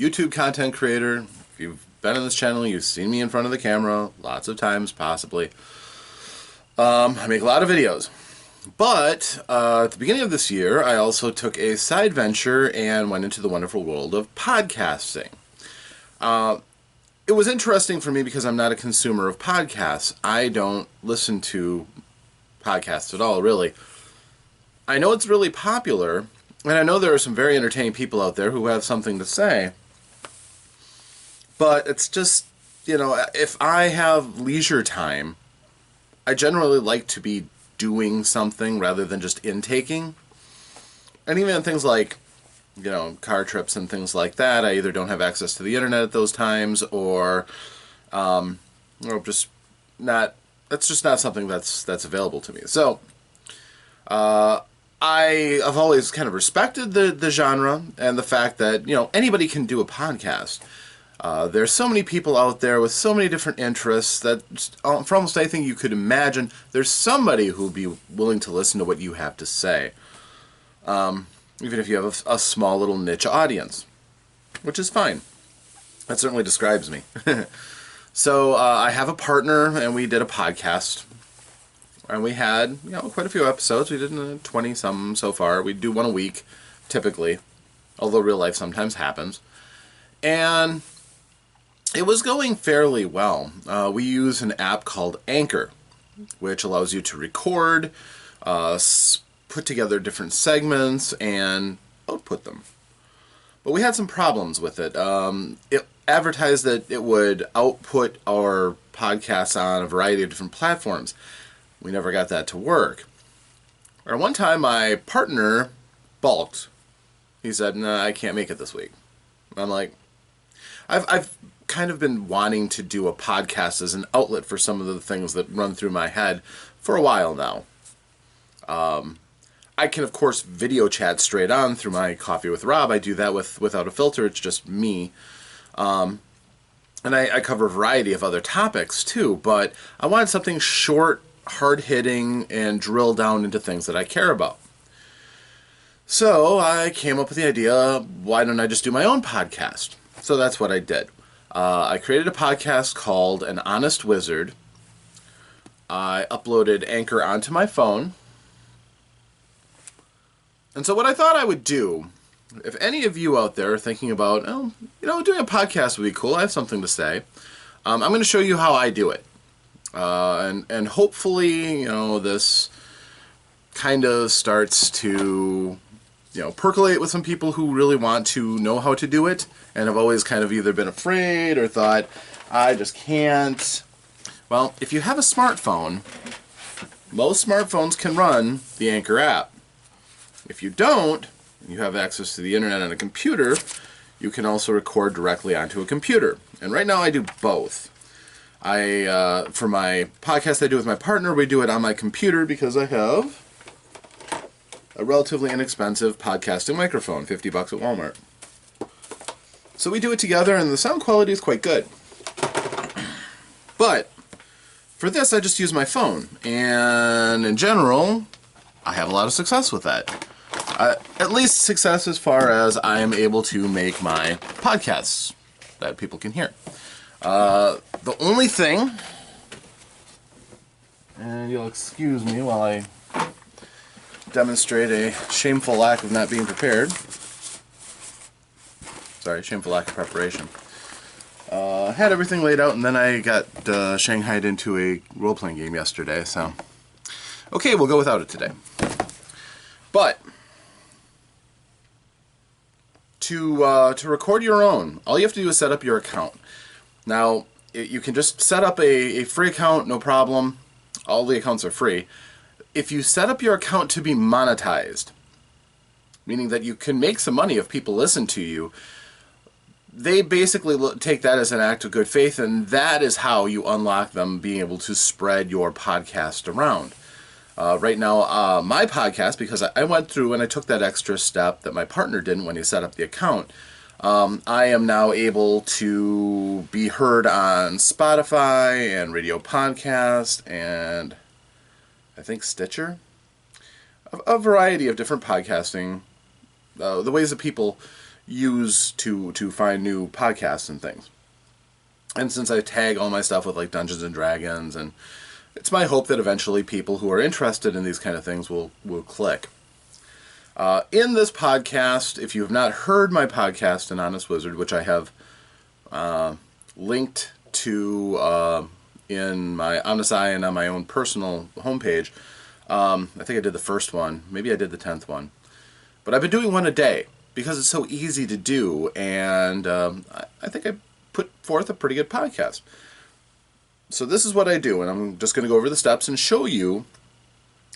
YouTube content creator. If you've been on this channel, you've seen me in front of the camera lots of times, possibly. I make a lot of videos. But at the beginning of this year, I also took a side venture and went into the wonderful world of podcasting. It was interesting for me because I'm not a consumer of podcasts. I don't listen to podcasts at all, really. I know it's really popular, and I know there are some very entertaining people out there who have something to say. But it's just, if I have leisure time, I generally like to be doing something rather than just intaking. And even things like, car trips and things like that, I either don't have access to the internet at those times, or just not. That's just not something that's available to me. So I've always kind of respected the genre and the fact that anybody can do a podcast. There's so many people out there with so many different interests that for almost anything you could imagine, there's somebody who'll be willing to listen to what you have to say. Even if you have a small little niche audience, which is fine. That certainly describes me. So I have a partner, and we did a podcast. And we had, quite a few episodes. We did 20-some so far. We do one a week, typically. Although real life sometimes happens. And it was going fairly well. We use an app called Anchor, which allows you to record, put together different segments, and output them. But we had some problems with it. It advertised that it would output our podcasts on a variety of different platforms. We never got that to work. Or one time my partner balked. He said, "No, I can't make it this week." I'm like, I've kind of been wanting to do a podcast as an outlet for some of the things that run through my head for a while now. I can, of course, video chat straight on through my Coffee with Rob. I do that without a filter. It's just me. And I cover a variety of other topics, too. But I wanted something short, hard-hitting, and drill down into things that I care about. So I came up with the idea, why don't I just do my own podcast? So that's what I did. I created a podcast called An Honest Wizard. I uploaded Anchor onto my phone. And so what I thought I would do, if any of you out there are thinking about, doing a podcast would be cool, I have something to say, I'm going to show you how I do it. And hopefully, this kind of starts to, percolate with some people who really want to know how to do it and have always kind of either been afraid or thought, I just can't. Well, if you have a smartphone, most smartphones can run the Anchor app. If you don't, and you have access to the internet on a computer, you can also record directly onto a computer. And right now I do both. For my podcast I do with my partner, we do it on my computer because I have a relatively inexpensive podcasting microphone, $50 at Walmart. So we do it together, and the sound quality is quite good. But for this, I just use my phone, and in general, I have a lot of success with that. At least success as far as I am able to make my podcasts that people can hear. The only thing, and you'll excuse me while I demonstrate a shameful lack of not being prepared. Sorry, shameful lack of preparation. Had everything laid out, and then I got shanghaied into a role-playing game yesterday, so okay, we'll go without it today. But to record your own, all you have to do is set up your account. Now, you can just set up a free account, no problem. All the accounts are free. If you set up your account to be monetized, meaning that you can make some money if people listen to you, they basically take that as an act of good faith, and that is how you unlock them being able to spread your podcast around. Right now, my podcast, because I went through and I took that extra step that my partner didn't when he set up the account, I am now able to be heard on Spotify and Radio Podcast and I think Stitcher. A variety of different podcasting, the ways that people use to find new podcasts and things. And since I tag all my stuff with like Dungeons and Dragons, and it's my hope that eventually people who are interested in these kind of things will click. In this podcast, if you have not heard my podcast, An Honest Wizard, which I have linked to in my OmnusI and on my own personal homepage, I think I did the first one, maybe I did the 10th one, but I've been doing one a day because it's so easy to do, and I think I put forth a pretty good podcast. So this is what I do, and I'm just going to go over the steps and show you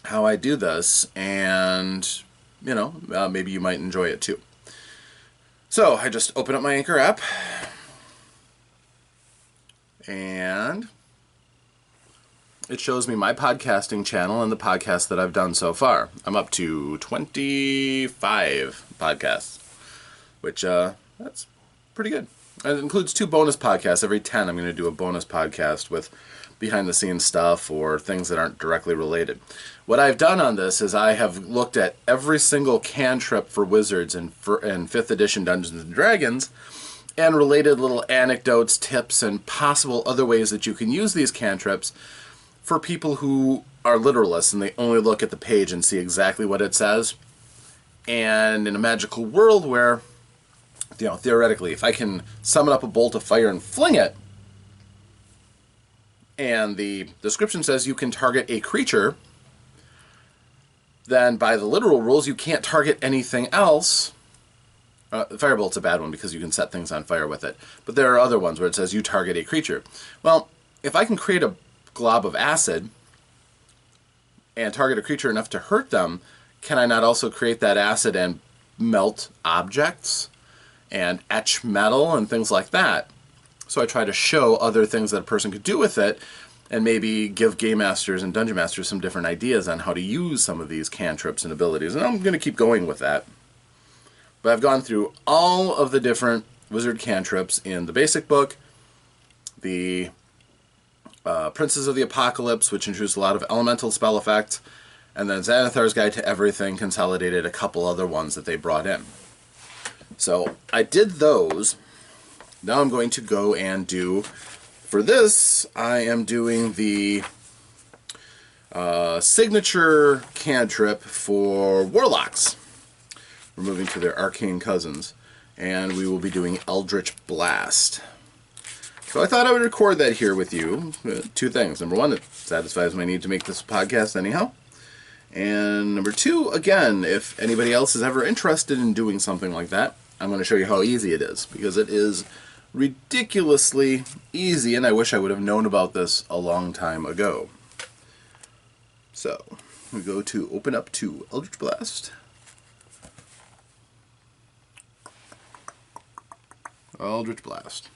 how I do this, and maybe you might enjoy it too. So I just open up my Anchor app, and it shows me my podcasting channel and the podcasts that I've done so far. I'm up to 25 podcasts, which that's pretty good. And it includes 2 bonus podcasts. Every 10 I'm going to do a bonus podcast with behind-the-scenes stuff or things that aren't directly related. What I've done on this is I have looked at every single cantrip for Wizards and 5th edition Dungeons & Dragons and related little anecdotes, tips, and possible other ways that you can use these cantrips for people who are literalists and they only look at the page and see exactly what it says. And in a magical world where, theoretically, if I can summon up a bolt of fire and fling it, and the description says you can target a creature, then by the literal rules you can't target anything else. Firebolt's a bad one because you can set things on fire with it. But there are other ones where it says you target a creature. Well, if I can create a glob of acid and target a creature enough to hurt them, can I not also create that acid and melt objects and etch metal and things like that? So I try to show other things that a person could do with it and maybe give Game Masters and Dungeon Masters some different ideas on how to use some of these cantrips and abilities. And I'm going to keep going with that. But I've gone through all of the different wizard cantrips in the basic book, the Princes of the Apocalypse, which introduced a lot of elemental spell effects, and then Xanathar's Guide to Everything consolidated a couple other ones that they brought in. So I did those. Now I'm going to go and do, for this, I am doing the signature cantrip for Warlocks. We're moving to their arcane cousins, and we will be doing Eldritch Blast. So I thought I would record that here with you. 2 things. Number 1, it satisfies my need to make this podcast anyhow. And number 2, again, if anybody else is ever interested in doing something like that, I'm going to show you how easy it is, because it is ridiculously easy, and I wish I would have known about this a long time ago. So, we go to open up to Eldritch Blast. Eldritch Blast.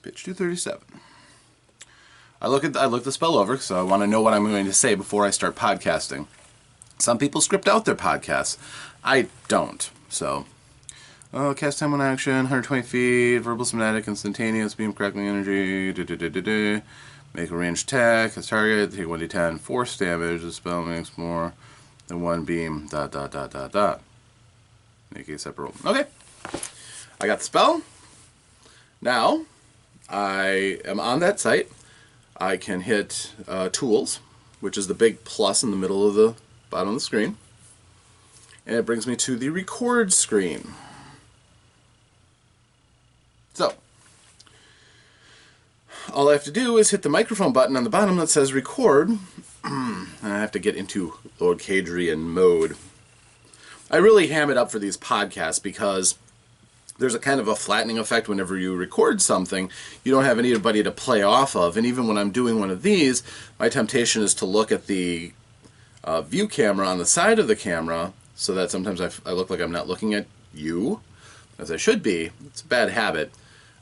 Page 237. I look the spell over, so I want to know what I'm going to say before I start podcasting. Some people script out their podcasts. I don't, so... cast time 1 action, 120 feet, verbal somatic, instantaneous, beam crackling energy, make a ranged attack, as target, take 1d10 force damage, the spell makes more than 1 beam, ... Make a separate roll. Okay, I got the spell. Now, I am on that site. I can hit Tools, which is the big plus in the middle of the bottom of the screen, and it brings me to the Record screen. So, all I have to do is hit the microphone button on the bottom that says Record, and I have to get into Lord Cadrian mode. I really ham it up for these podcasts because there's a kind of a flattening effect whenever you record something. You don't have anybody to play off of, and even when I'm doing one of these, my temptation is to look at the view camera on the side of the camera so that sometimes I look like I'm not looking at you, as I should be. It's a bad habit.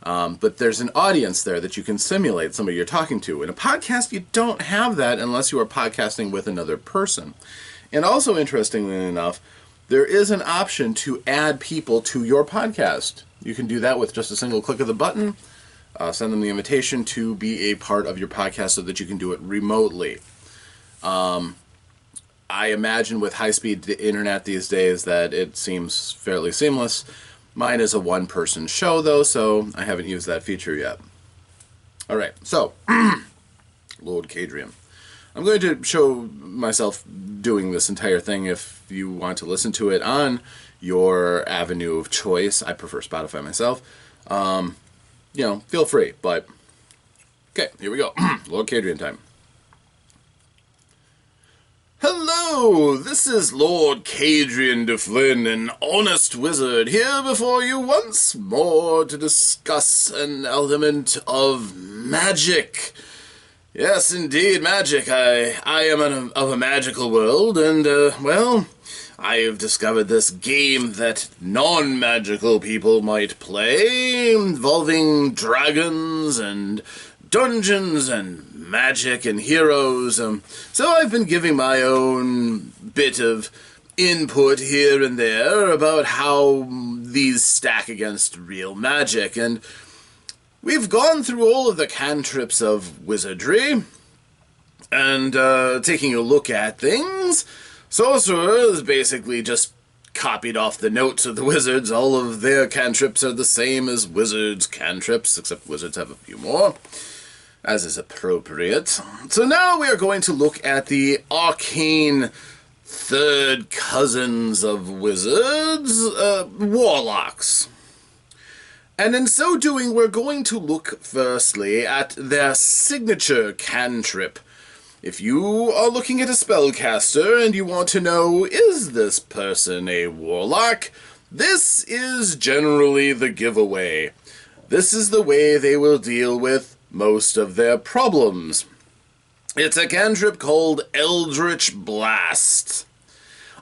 But there's an audience there that you can simulate somebody you're talking to. In a podcast, you don't have that unless you are podcasting with another person. And also, interestingly enough, there is an option to add people to your podcast. You can do that with just a single click of the button. Send them the invitation to be a part of your podcast so that you can do it remotely. I imagine with high-speed internet these days that it seems fairly seamless. Mine is a one-person show, though, so I haven't used that feature yet. Alright, so, Lord Cadrian. I'm going to show myself doing this entire thing if you want to listen to it on your avenue of choice. I prefer Spotify myself. You know, feel free, but... Okay, here we go. Lord Cadrian time. Hello, this is Lord Cadrian de Flynn, an honest wizard, here before you once more to discuss an element of magic. Yes, indeed, magic. I am of a magical world, and, well, I have discovered this game that non-magical people might play, involving dragons and dungeons and magic and heroes. So I've been giving my own bit of input here and there about how these stack against real magic, and we've gone through all of the cantrips of wizardry, and taking a look at things. Sorcerers basically just copied off the notes of the wizards. All of their cantrips are the same as wizards' cantrips, except wizards have a few more, as is appropriate. So now we are going to look at the arcane third cousins of wizards, warlocks. And in so doing, we're going to look firstly at their signature cantrip. If you are looking at a spellcaster and you want to know, is this person a warlock? This is generally the giveaway. This is the way they will deal with most of their problems. It's a cantrip called Eldritch Blast.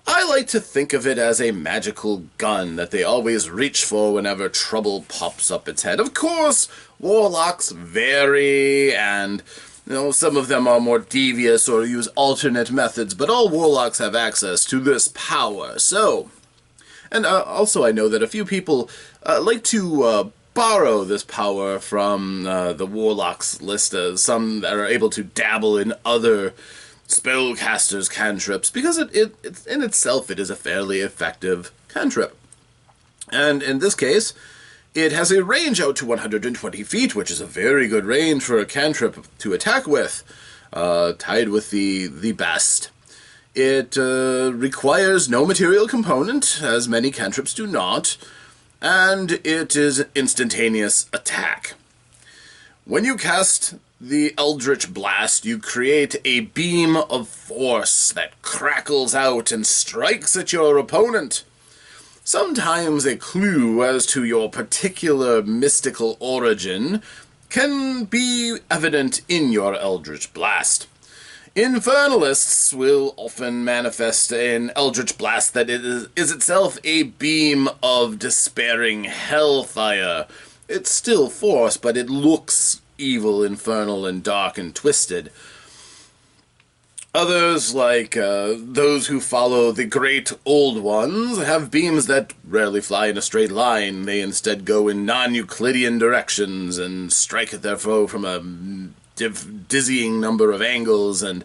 I like to think of it as a magical gun that they always reach for whenever trouble pops up its head. Of course, warlocks vary, and some of them are more devious or use alternate methods, but all warlocks have access to this power. So, and also I know that a few people like to borrow this power from the warlocks list, some that are able to dabble in other spellcasters' cantrips, because it's in itself it is a fairly effective cantrip. And in this case, it has a range out to 120 feet, which is a very good range for a cantrip to attack with, tied with the best. It requires no material component, as many cantrips do not, and it is an instantaneous attack. When you cast the Eldritch Blast, you create a beam of force that crackles out and strikes at your opponent. Sometimes a clue as to your particular mystical origin can be evident in your Eldritch Blast. Infernalists will often manifest an Eldritch Blast that is itself a beam of despairing hellfire. It's still force, but it looks evil, infernal, and dark and twisted. Others, like those who follow the great old ones, have beams that rarely fly in a straight line. They instead go in non-Euclidean directions and strike at their foe from a dizzying number of angles and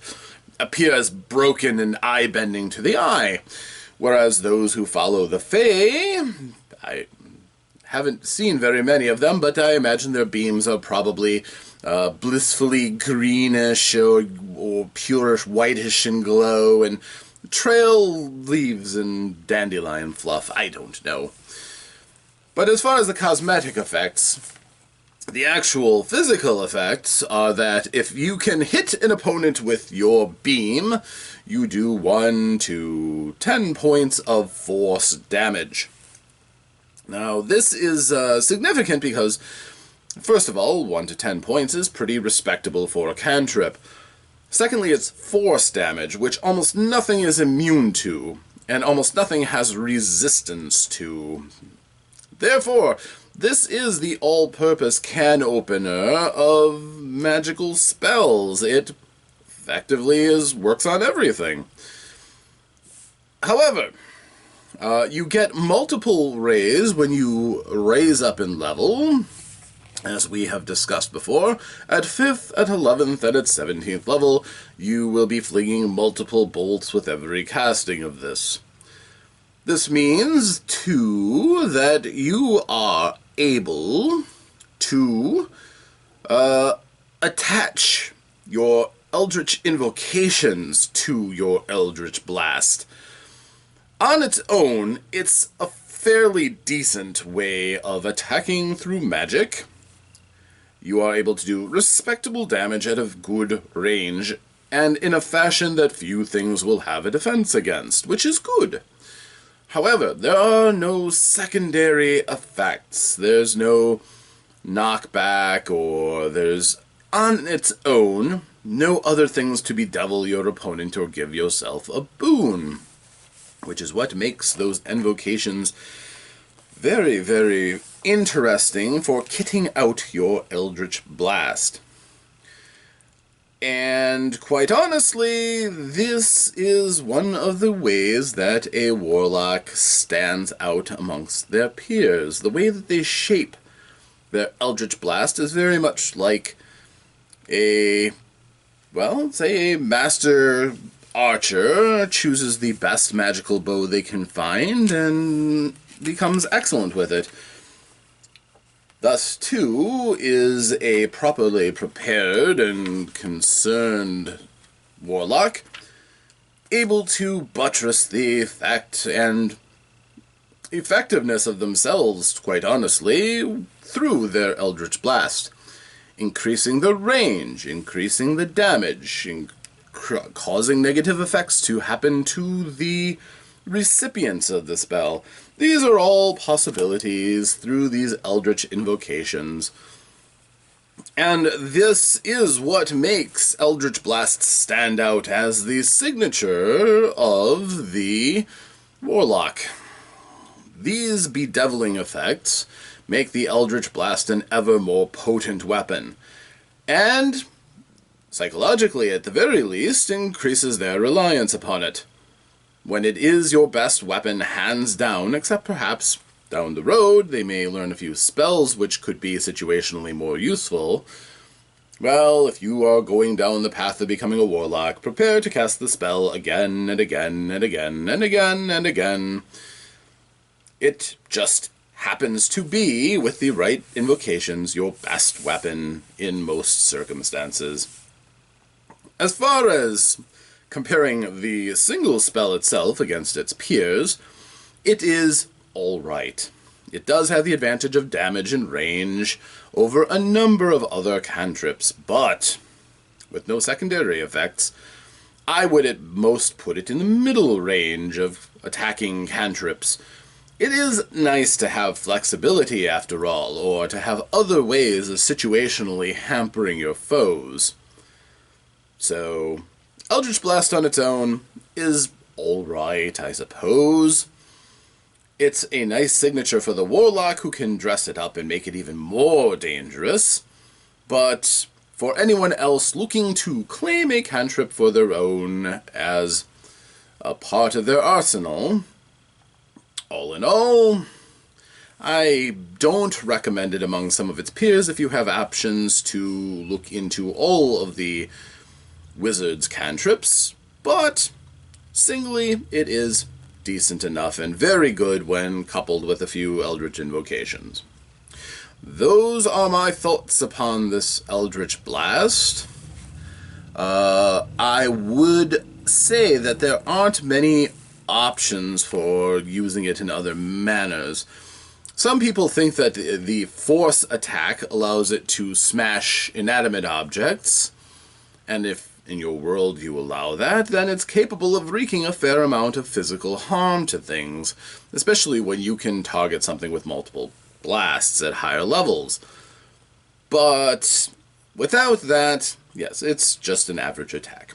appear as broken and eye-bending to the eye. Whereas those who follow the Fae, I haven't seen very many of them, but I imagine their beams are probably blissfully greenish or purish whitish in glow and trail leaves and dandelion fluff. I don't know. But as far as the cosmetic effects, the actual physical effects are that if you can hit an opponent with your beam, you do 1 to 10 points of force damage. Now, this is significant because, first of all, 1 to 10 points is pretty respectable for a cantrip. Secondly, it's force damage, which almost nothing is immune to, and almost nothing has resistance to. Therefore, this is the all-purpose can opener of magical spells. It effectively works on everything. However, you get multiple raise when you raise up in level, As we have discussed before, at 5th, at 11th, and at 17th level, you will be flinging multiple bolts with every casting of this. This means, too, that you are able to attach your Eldritch invocations to your Eldritch Blast. On its own, it's a fairly decent way of attacking through magic. You are able to do respectable damage at a good range, and in a fashion that few things will have a defense against, which is good. However, there are no secondary effects. There's no knockback, or there's, on its own, no other things to bedevil your opponent or give yourself a boon, which is what makes those invocations very, very interesting for kitting out your Eldritch Blast. And quite honestly, this is one of the ways that a warlock stands out amongst their peers. The way that they shape their Eldritch Blast is very much like say a master archer chooses the best magical bow they can find and becomes excellent with it. Thus, too, is a properly prepared and concerned warlock able to buttress the effect and effectiveness of themselves, quite honestly, through their Eldritch Blast, increasing the range, increasing the damage, causing negative effects to happen to the recipients of the spell. These are all possibilities through these Eldritch invocations. And this is what makes Eldritch Blast stand out as the signature of the Warlock. These bedeviling effects make the Eldritch Blast an ever more potent weapon, and, psychologically at the very least, increases their reliance upon it. When it is your best weapon hands down, except perhaps down the road they may learn a few spells which could be situationally more useful. Well, if you are going down the path of becoming a warlock, prepare to cast the spell again and again and again and again and again. It just happens to be, with the right invocations, your best weapon in most circumstances. As far as comparing the single spell itself against its peers, it is alright. It does have the advantage of damage and range over a number of other cantrips, but with no secondary effects, I would at most put it in the middle range of attacking cantrips. It is nice to have flexibility, after all, or to have other ways of situationally hampering your foes. So, Eldritch Blast on its own is alright, I suppose. It's a nice signature for the Warlock, who can dress it up and make it even more dangerous. But for anyone else looking to claim a cantrip for their own as a part of their arsenal, all in all, I don't recommend it among some of its peers if you have options to look into all of the wizard's cantrips, but singly it is decent enough and very good when coupled with a few Eldritch invocations. Those are my thoughts upon this Eldritch Blast. I would say that there aren't many options for using it in other manners. Some people think that the force attack allows it to smash inanimate objects, and if in your world you allow that, then it's capable of wreaking a fair amount of physical harm to things, especially when you can target something with multiple blasts at higher levels. But without that, yes, it's just an average attack.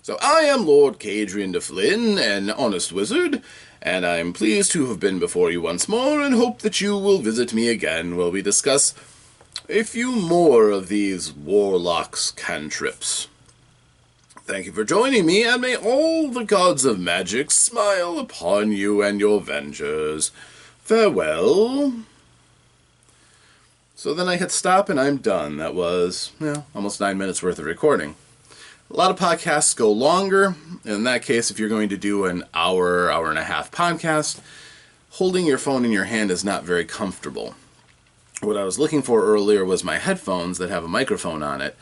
So I am Lord Cadrian de Flynn, an honest wizard, and I am pleased to have been before you once more, and hope that you will visit me again while we discuss a few more of these warlocks' cantrips. Thank you for joining me, and may all the gods of magic smile upon you and your ventures. Farewell. So then I hit stop and I'm done. That was almost 9 minutes worth of recording. A lot of podcasts go longer. In that case, if you're going to do an hour, hour and a half podcast, holding your phone in your hand is not very comfortable. What I was looking for earlier was my headphones that have a microphone on it.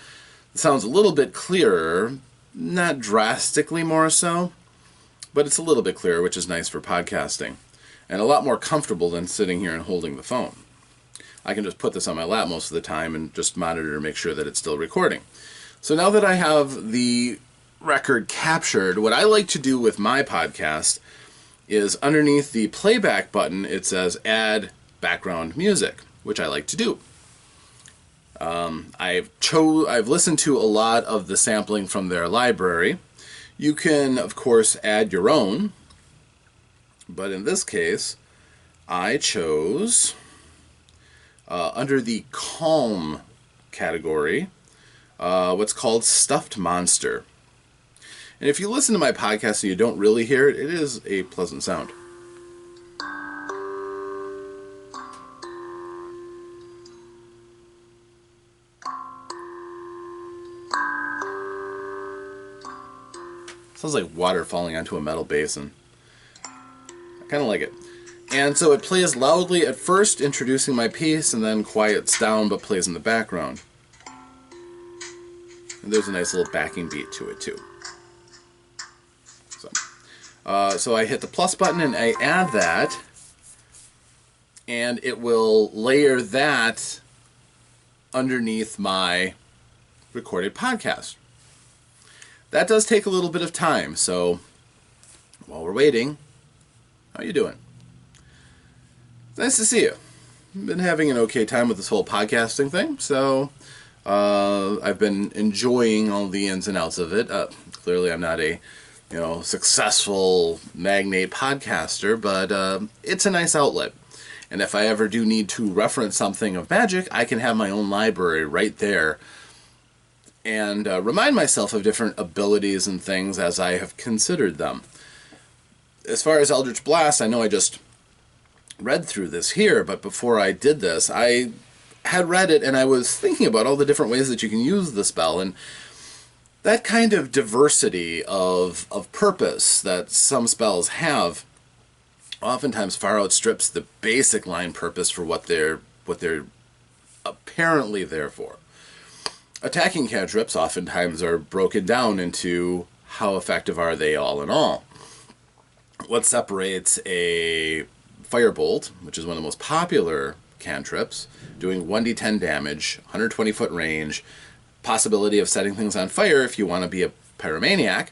It sounds a little bit clearer, not drastically more so, but it's a little bit clearer, which is nice for podcasting, and a lot more comfortable than sitting here and holding the phone. I can just put this on my lap most of the time and just monitor to make sure that it's still recording. So now that I have the record captured, what I like to do with my podcast is underneath the playback button, it says add background music, which I like to do. I've listened to a lot of the sampling from their library. You can, of course, add your own, but in this case, I chose, under the calm category, what's called Stuffed Monster. And if you listen to my podcast and you don't really hear it, it is a pleasant sound. Sounds like water falling onto a metal basin. I kind of like it. And so it plays loudly at first, introducing my piece, and then quiets down but plays in the background. And there's a nice little backing beat to it too. So I hit the plus button and I add that, and it will layer that underneath my recorded podcast. That does take a little bit of time, so while we're waiting, how you doing? Nice to see you. I've been having an okay time with this whole podcasting thing, so I've been enjoying all the ins and outs of it. Clearly I'm not a successful magnate podcaster, but it's a nice outlet. And if I ever do need to reference something of magic, I can have my own library right there and remind myself of different abilities and things as I have considered them. As far as Eldritch Blast, I know I just read through this here, but before I did this, I had read it and I was thinking about all the different ways that you can use the spell, and that kind of diversity of purpose that some spells have oftentimes far outstrips the basic line purpose for what they're apparently there for. Attacking cantrips oftentimes are broken down into how effective are they all in all. What separates a firebolt, which is one of the most popular cantrips, doing 1d10 damage, 120-foot range, possibility of setting things on fire if you want to be a pyromaniac,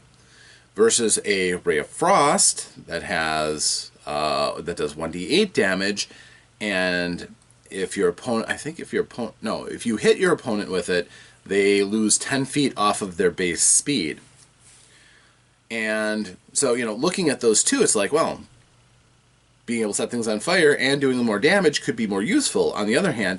versus a ray of frost that has that does 1d8 damage, and if your opponent, if you hit your opponent with it, they lose 10 feet off of their base speed. And so, looking at those two, it's like, well, being able to set things on fire and doing more damage could be more useful. On the other hand,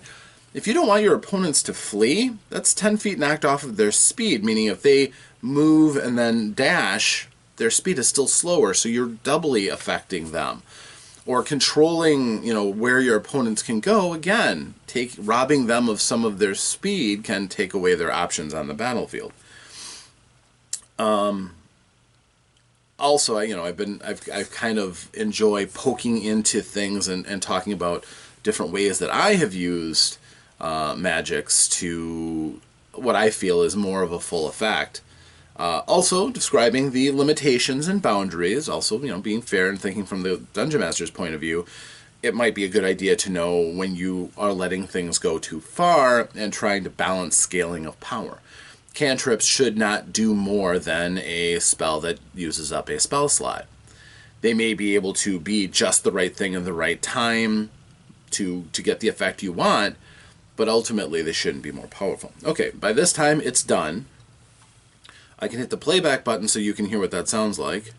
if you don't want your opponents to flee, that's 10 feet knocked off of their speed, meaning if they move and then dash, their speed is still slower, so you're doubly affecting them. Or controlling, where your opponents can go, again, robbing them of some of their speed can take away their options on the battlefield. Also, I've kind of enjoy poking into things and talking about different ways that I have used magics to what I feel is more of a full effect. Also describing the limitations and boundaries, also being fair and thinking from the Dungeon Master's point of view. It might be a good idea to know when you are letting things go too far and trying to balance scaling of power. Cantrips should not do more than a spell that uses up a spell slot. They may be able to be just the right thing in the right time to get the effect you want, but ultimately they shouldn't be more powerful. Okay, by this time it's done. I can hit the playback button so you can hear what that sounds like.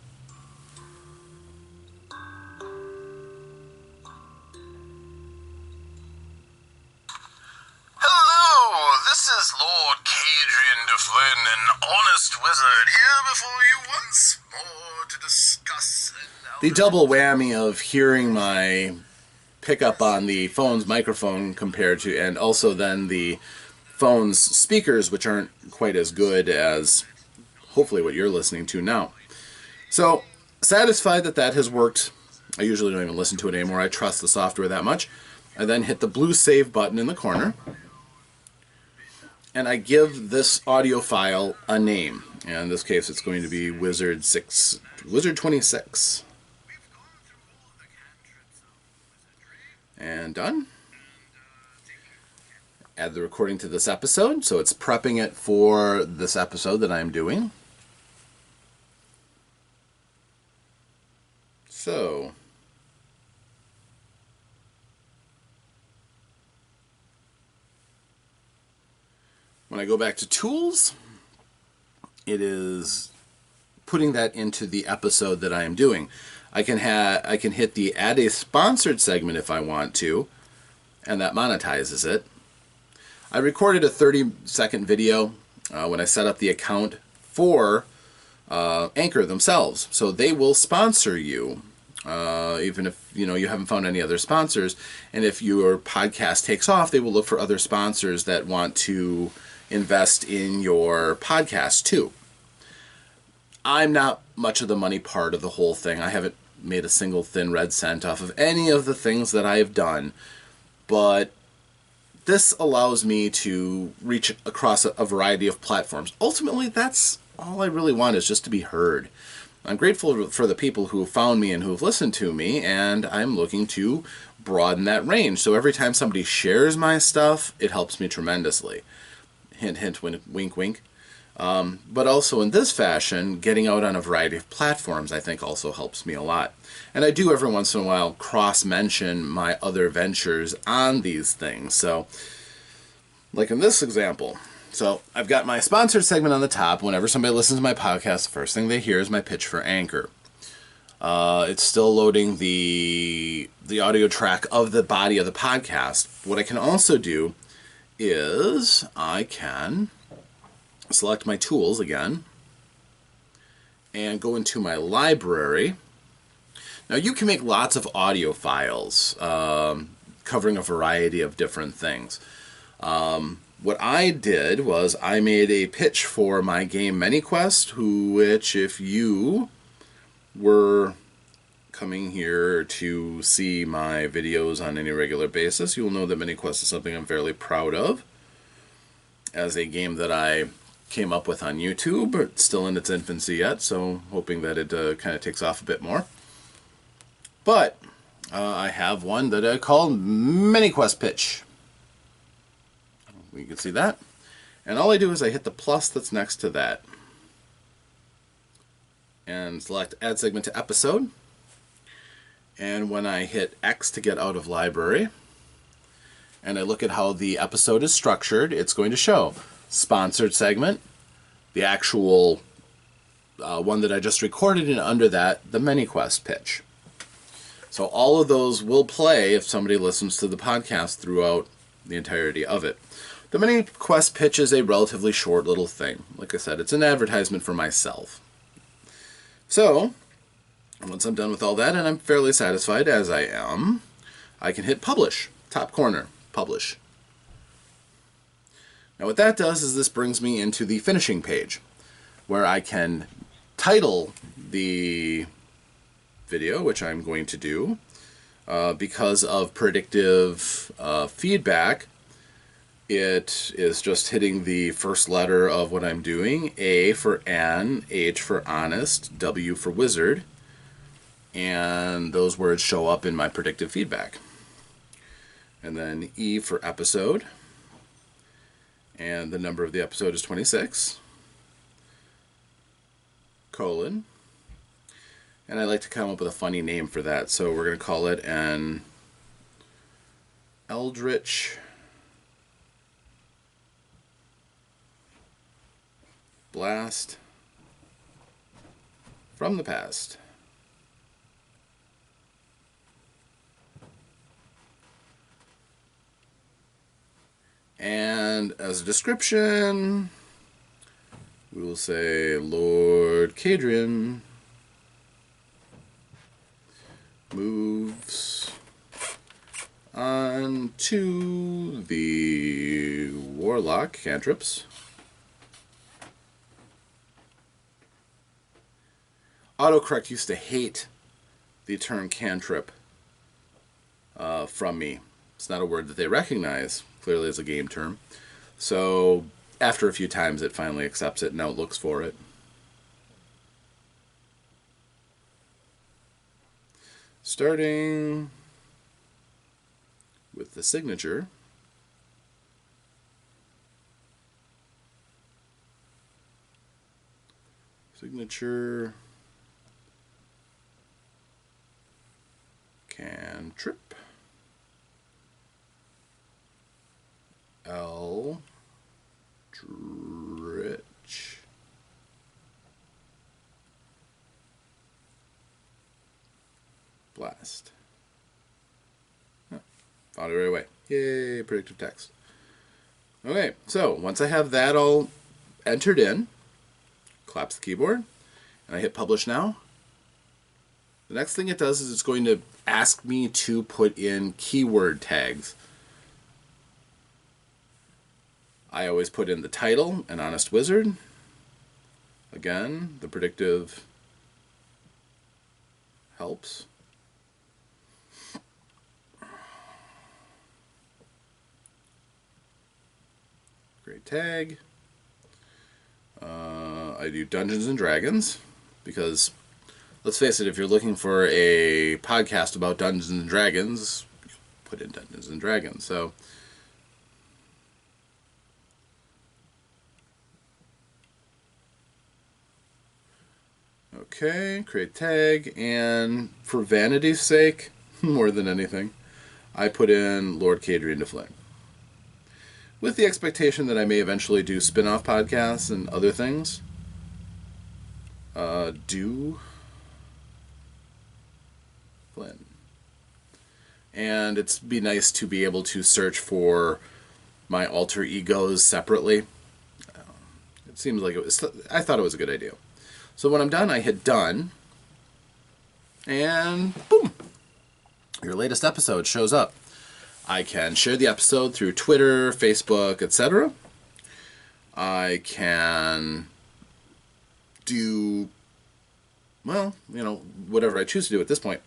Hello, this is Lord Cadrian de Flynn, an honest wizard, here before you once more to discuss... The double whammy of hearing my pick up on the phone's microphone compared to, and also then the phone's speakers, which aren't quite as good as hopefully what you're listening to now. So, satisfied that that has worked. I usually don't even listen to it anymore. I trust the software that much. I then hit the blue save button in the corner, and I give this audio file a name. And in this case, it's going to be Wizard 26. And done. Add the recording to this episode, so it's prepping it for this episode that I'm doing. So, when I go back to tools, it is putting that into the episode that I am doing. I can hit the add a sponsored segment if I want to, and that monetizes it. I recorded a 30-second video when I set up the account for Anchor themselves, so they will sponsor you, even if you haven't found any other sponsors. And if your podcast takes off, they will look for other sponsors that want to invest in your podcast too. I'm not much of the money part of the whole thing. I haven't made a single thin red cent off of any of the things that I have done, but this allows me to reach across a variety of platforms. Ultimately, that's all I really want, is just to be heard. I'm grateful for the people who have found me and who have listened to me, and I'm looking to broaden that range. So every time somebody shares my stuff, it helps me tremendously. Hint, hint, wink, wink. But also in this fashion, getting out on a variety of platforms I think also helps me a lot. And I do every once in a while cross-mention my other ventures on these things. So, like in this example, so I've got my sponsored segment on the top. Whenever somebody listens to my podcast, the first thing they hear is my pitch for Anchor. It's still loading the audio track of the body of the podcast. What I can also do is I can select my tools again and go into my library. Now you can make lots of audio files covering a variety of different things. What I did was I made a pitch for my game ManyQuest, which if you were coming here to see my videos on any regular basis, you'll know that ManyQuest is something I'm fairly proud of as a game that I came up with on YouTube, but it's still in its infancy yet, so hoping that it kind of takes off a bit more. But I have one that I call ManyQuest Pitch. You can see that. And all I do is I hit the plus that's next to that and select Add Segment to Episode. And when I hit X to get out of Library, and I look at how the episode is structured, it's going to show Sponsored Segment, the actual one that I just recorded, and under that, the ManyQuest pitch. So all of those will play if somebody listens to the podcast throughout the entirety of it. The ManyQuest pitch is a relatively short little thing. Like I said, it's an advertisement for myself. So, once I'm done with all that, and I'm fairly satisfied as I am, I can hit Publish, top corner, Publish. Now what that does is this brings me into the finishing page, where I can title the video, which I'm going to do. Because of predictive feedback, it is just hitting the first letter of what I'm doing, A for An, H for honest, W for wizard, and those words show up in my predictive feedback. And then E for episode, and the number of the episode is 26, colon, and I like to come up with a funny name for that, so we're going to call it an Eldritch Blast from the Past. And as a description, we will say Lord Cadrian moves On to the Warlock cantrips. Autocorrect used to hate the term cantrip from me. It's not a word that they recognize, clearly as a game term. So after a few times it finally accepts it and now it looks for it. Starting with the signature. Signature cantrip. Eldritch Blast. Oh, found it right away. Yay, predictive text. Okay, so once I have that all entered in, collapse the keyboard, and I hit publish now, the next thing it does is it's going to ask me to put in keyword tags. I always put in the title, An Honest Wizard. Again, the predictive helps. Great tag. I do Dungeons and Dragons because, let's face it, if you're looking for a podcast about Dungeons and Dragons, put in Dungeons and Dragons. So okay, create tag, and for vanity's sake, more than anything, I put in Lord Cadrian de Flynn. With the expectation that I may eventually do spin-off podcasts and other things. Do Flynn. And it's be nice to be able to search for my alter egos separately. It seems like I thought it was a good idea. So when I'm done, I hit done. And boom! Your latest episode shows up. I can share the episode through Twitter, Facebook, etc. I can do, well, whatever I choose to do at this point.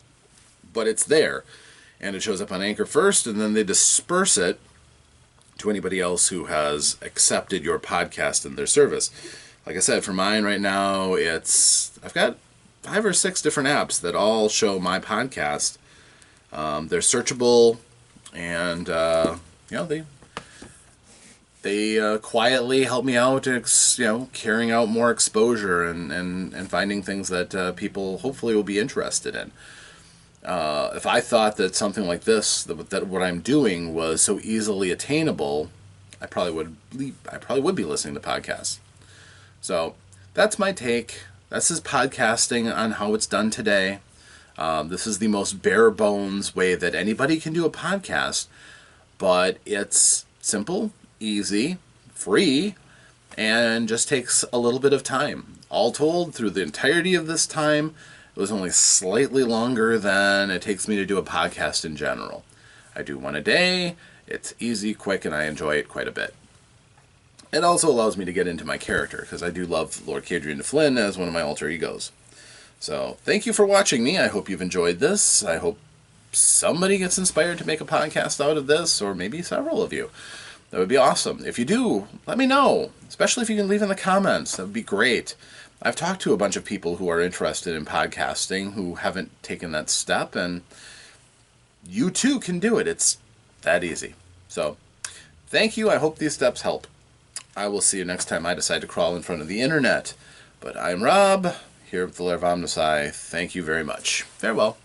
But it's there. And it shows up on Anchor first, and then they disperse it to anybody else who has accepted your podcast in their service. Like I said, for mine right now, I've got 5 or 6 different apps that all show my podcast. They're searchable. And they quietly help me out, carrying out more exposure and finding things that people hopefully will be interested in. If I thought that something like this, that what I'm doing was so easily attainable, I probably would be listening to podcasts. So that's my take. This is podcasting on how it's done today. This is the most bare bones way that anybody can do a podcast, but it's simple, easy, free, and just takes a little bit of time. All told, through the entirety of this time, it was only slightly longer than it takes me to do a podcast in general. I do one a day, it's easy, quick, and I enjoy it quite a bit. It also allows me to get into my character, because I do love Lord Cadrian de Flynn as one of my alter egos. So, thank you for watching me. I hope you've enjoyed this. I hope somebody gets inspired to make a podcast out of this, or maybe several of you. That would be awesome. If you do, let me know, especially if you can leave in the comments. That would be great. I've talked to a bunch of people who are interested in podcasting who haven't taken that step, and you too can do it. It's that easy. So, thank you. I hope these steps help. I will see you next time I decide to crawl in front of the internet. But I'm Rob, here with the Lair of OmnusI. Thank you very much. Farewell.